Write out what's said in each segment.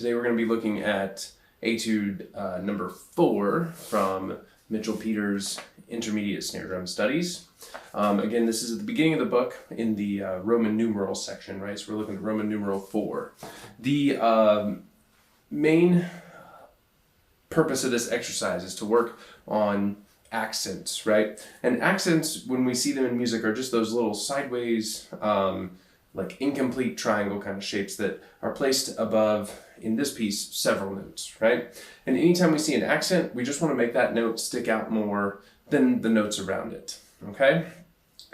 Today we're going to be looking at Etude number 4 from Mitchell Peters' Intermediate Snare Drum Studies. Again, this is at the beginning of the book in the Roman numeral section, right? So we're looking at Roman numeral 4. The main purpose of this exercise is to work on accents, right? And accents, when we see them in music, are just those little sideways, like incomplete triangle kind of shapes that are placed above, in this piece, several notes, right? And anytime we see an accent, we just want to make that note stick out more than the notes around it, okay?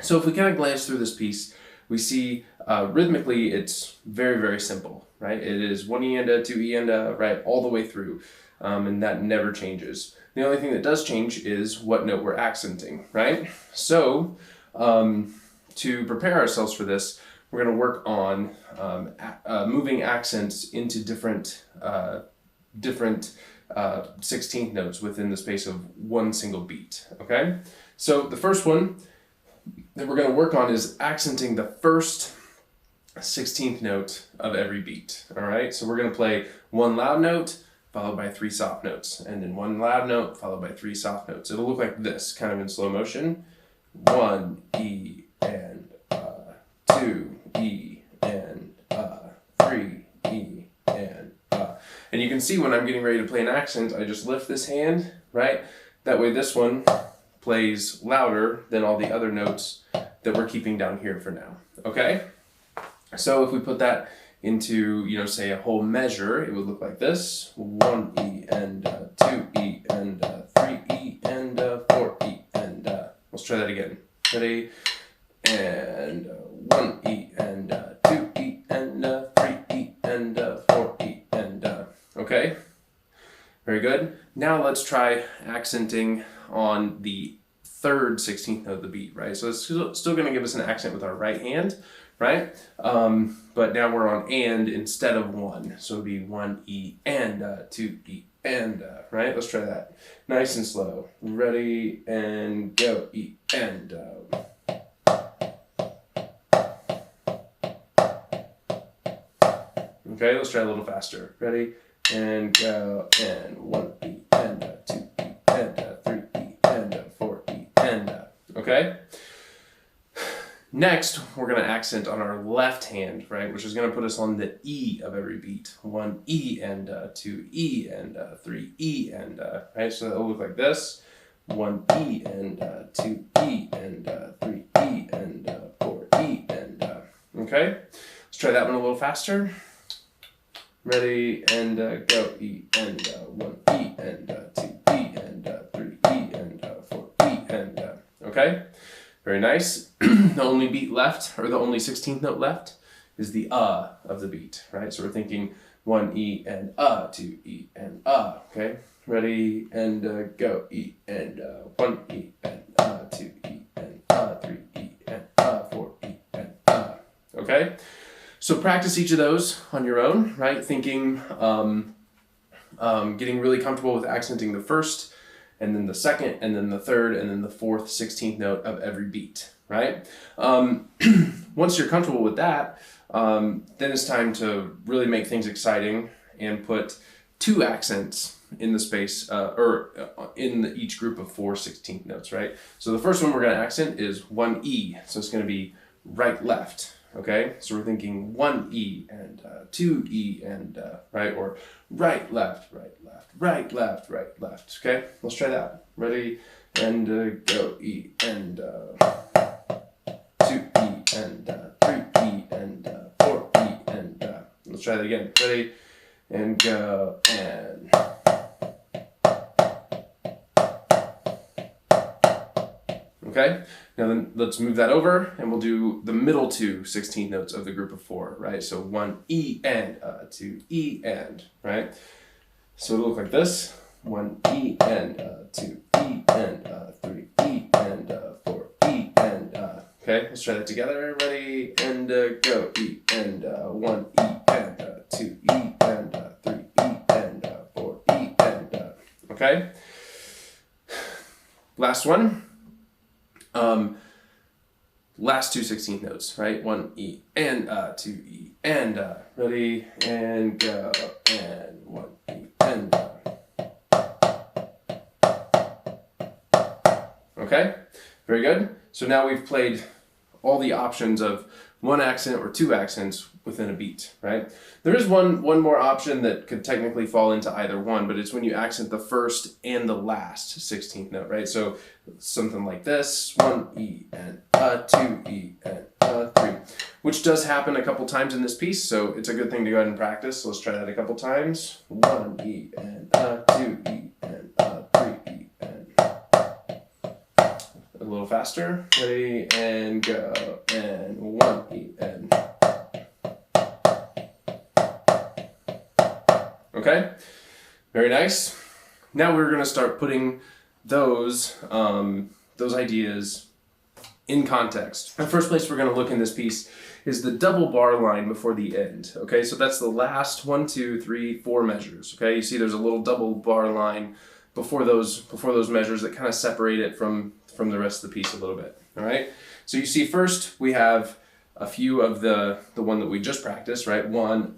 So if we kind of glance through this piece, we see rhythmically it's very, very simple, right? It is 1 E and a, 2 E and a, right, all the way through, and that never changes. The only thing that does change is what note we're accenting, right? So to prepare ourselves for this, we're going to work on moving accents into different 16th notes within the space of one single beat, okay? So the first one that we're going to work on is accenting the first 16th note of every beat, all right? So we're going to play one loud note followed by 3 soft notes, and then one loud note followed by 3 soft notes. It'll look like this, kind of in slow motion. 1 E and 2 E and 3 E and and you can see when I'm getting ready to play an accent, I just lift this hand, right? That way this one plays louder than all the other notes that we're keeping down here for now, okay? So if we put that into, you know, say a whole measure, it would look like this. 1 E and 2 E and 3 E and 4 E and let's try that again. Ready? And 1 E and 2 E and 3 E and 4 E and okay? Very good. Now let's try accenting on the third 16th note of the beat, right? So it's still going to give us an accent with our right hand, right? But now we're on and instead of 1. So it'll be 1 E and 2 E and, right? Let's try that. Nice and slow. Ready and go. E and okay, let's try a little faster. Ready and go. And 1 E and 2 E and 3 E and 4 E and okay. Next, we're going to accent on our left hand, right, which is going to put us on the E of every beat. 1 E and 2 E and 3 E and, right, so that'll look like this. 1 E and 2 E and 3 E and 4 E and, okay. Let's try that one a little faster. Ready and go. E and 1 E and 2 E and 3 E and 4 E and, okay. Very nice. The only beat left, or the only 16th note left, is the of the beat, right? So we're thinking 1 E and 2 E and okay? Ready and go. E and 1 E and 2 E and 3 E and 4 E and okay? So practice each of those on your own, right? Thinking, getting really comfortable with accenting the first, and then the second, and then the third, and then the fourth 16th note of every beat, right? Once you're comfortable with that, then it's time to really make things exciting and put 2 accents in the space, or in each group of 4 16th notes, right? So the first one we're going to accent is 1 E, so it's going to be right, left, okay? So we're thinking 1 E and 2 E and, right? Or right, left, right, left, right, left, right, left, okay? Let's try that. Ready and go. E and 2 E and 3 E and 4 E and, let's try that again. Ready and go and. Okay, now then let's move that over and we'll do the middle 2 16th notes of the group of 4, right? So 1 E and 2 E and, right? So it'll look like this. 1 E and 2 E and 3 E and 4 E and, okay, let's try that together. Ready and go. E and 1 E and 2 E and 3 E and 4 E and, okay? Last one. Last 2 16th notes, right? 1 E and 2 E and ready and go and Very good. So now we've played all the options of one accent or two accents within a beat, right? There is one more option that could technically fall into either one, but it's when you accent the first and the last 16th note, right? So something like this, 1 E and a, 2 E and a, 3, which does happen a couple times in this piece, so it's a good thing to go ahead and practice. So let's try that a couple times. 1 E and a, 2 E and a, 3 E and a little faster. Ready and go. And 1 E and. Okay, very nice. Now we're going to start putting those ideas in context. The first place we're going to look in this piece is the double bar line before the end. Okay, so that's the last 1, 2, 3, 4 measures. Okay, you see there's a little double bar line before those measures that kind of separate it from the rest of the piece a little bit. All right, so you see first we have a few of the one that we just practiced, right? 1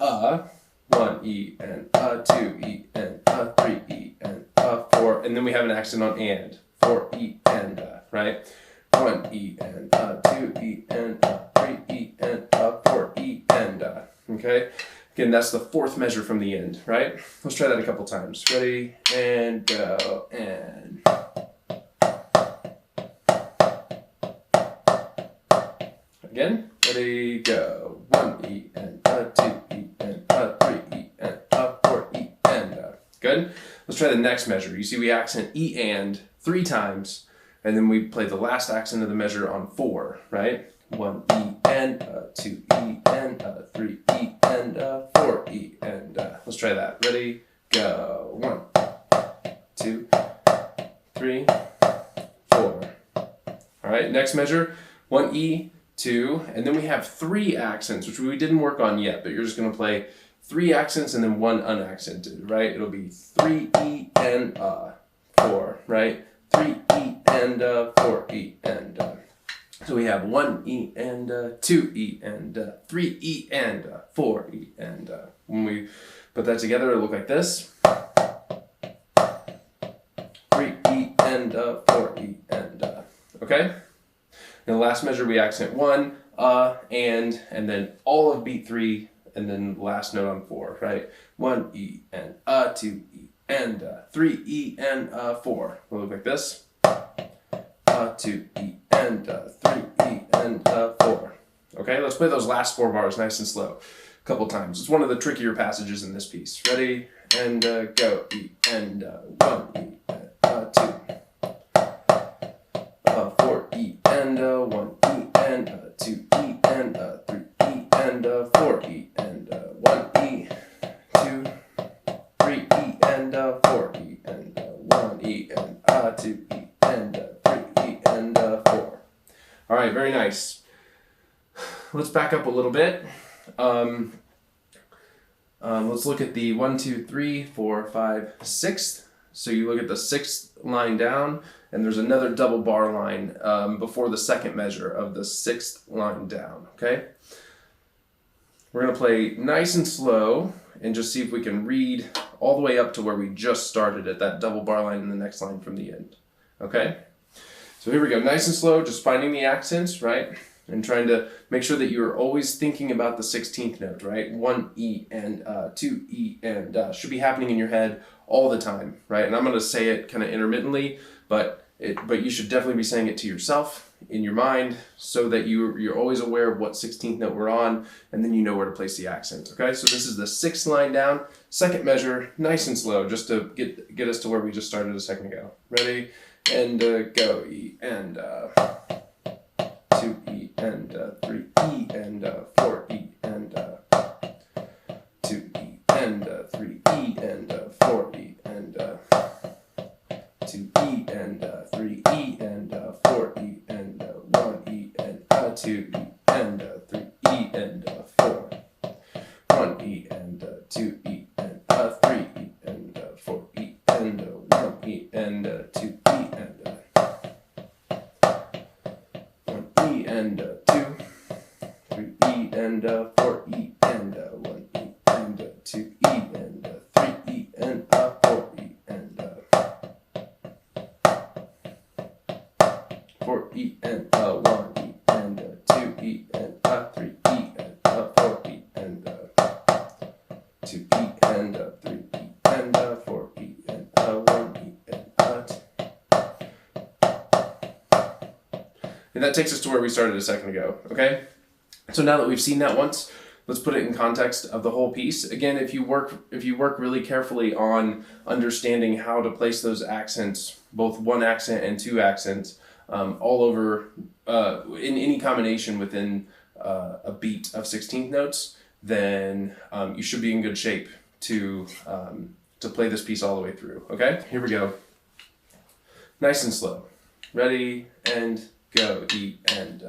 E and a, 2 E and a, 3 E and a, 4, and then we have an accent on and, 4 E and a, right? 1 E and a, 2 E and a, 3 E and a, 4 E and a, okay? Again, that's the fourth measure from the end, right? Let's try that a couple times. Ready, and go, and. Again, ready, go. 1 E and a, 2 E and a, 3 E and a, 4 E and a. Good. Let's try the next measure. You see we accent E and 3 times, and then we play the last accent of the measure on 4, right? 1 E and a, 2 E and a, 3 E and a, 4 E and a. Let's try that. Ready, go. 1, 2, 3, 4. All right, next measure, 1 E, 2, and then we have 3 accents, which we didn't work on yet, but you're just going to play 3 accents and then 1 unaccented, right? It'll be 3 E and 4, right? 3 E and 4 E and so we have 1 E and 2 E and 3 E and 4 E and when we put that together, it'll look like this. 3 E and 4 E and okay? In the last measure, we accent 1, and then all of beat 3, and then last note on 4, right? 1 E and 2 E and 3 E and 4. It'll look like this. 2 E and 3 E and 4. Okay, let's play those last 4 bars nice and slow a couple times. It's one of the trickier passages in this piece. Ready, and go. E and 1 E and 2. 4 E and 1 E and 2 E and 3 E and 4 E and 1 E, 2, 3 E and 4 E and 1 E and 2 E and 3 E and 4. All right, very nice. Let's back up a little bit. Let's look at the 1, 2, 3, 4, 5, 6th. So you look at the 6th line down, and there's another double bar line before the second measure of the 6th line down, okay? We're going to play nice and slow and just see if we can read all the way up to where we just started at that double bar line in the next line from the end, okay? So here we go, nice and slow, just finding the accents, right? And trying to make sure that you're always thinking about the 16th note, right? 1 E and 2 E and should be happening in your head all the time, right? And I'm going to say it kind of intermittently, but you should definitely be saying it to yourself in your mind so that you're always aware of what 16th note we're on, and then you know where to place the accent, okay? So this is the 6th line down, second measure, nice and slow, just to get us to where we just started a second ago. Ready? And go. E and 2 E and 3 E and 4 E and 2 E and 3 E and 4 E and 2 E and 3 E and 4 E and 1 E and 2 E and 3 E and 4. 1 E and 2 E and 3 E and 4 E and 1 E and 2 E and 1 E and 2, 3 E and 4 E And that takes us to where we started a second ago, okay? So now that we've seen that once, let's put it in context of the whole piece. Again, if you work really carefully on understanding how to place those accents, both one accent and two accents, all over in any combination within a beat of 16th notes, then you should be in good shape to play this piece all the way through. Okay, here we go. Nice and slow. Ready and go. E and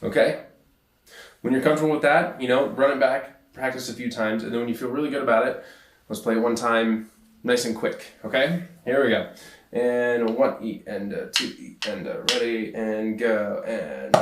okay? When you're comfortable with that, run it back, practice a few times, and then when you feel really good about it, let's play it one time, nice and quick, okay? Here we go. And 1 E and 2 E and ready and go and...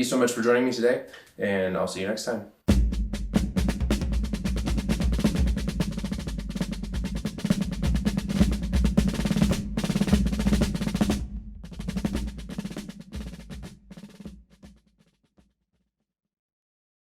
you so much for joining me today, and I'll see you next time.